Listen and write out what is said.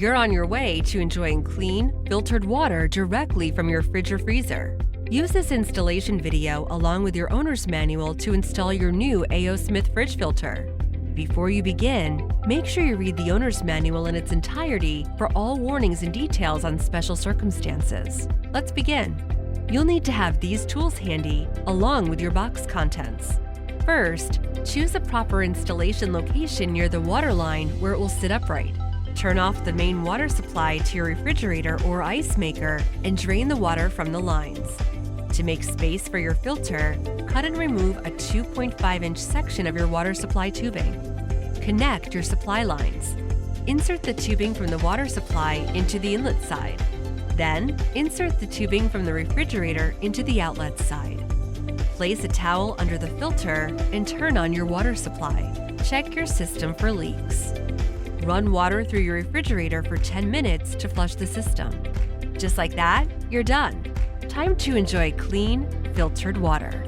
You're on your way to enjoying clean, filtered water directly from your fridge or freezer. Use this installation video along with your owner's manual to install your new A.O. Smith fridge filter. Before you begin, make sure you read the owner's manual in its entirety for all warnings and details on special circumstances. Let's begin. You'll need to have these tools handy along with your box contents. First, choose a proper installation location near the water line where it will sit upright. Turn off the main water supply to your refrigerator or ice maker and drain the water from the lines. To make space for your filter, cut and remove a 2.5-inch section of your water supply tubing. Connect your supply lines. Insert the tubing from the water supply into the inlet side. Then, insert the tubing from the refrigerator into the outlet side. Place a towel under the filter and turn on your water supply. Check your system for leaks. Run water through your refrigerator for 10 minutes to flush the system. Just like that, you're done. Time to enjoy clean, filtered water.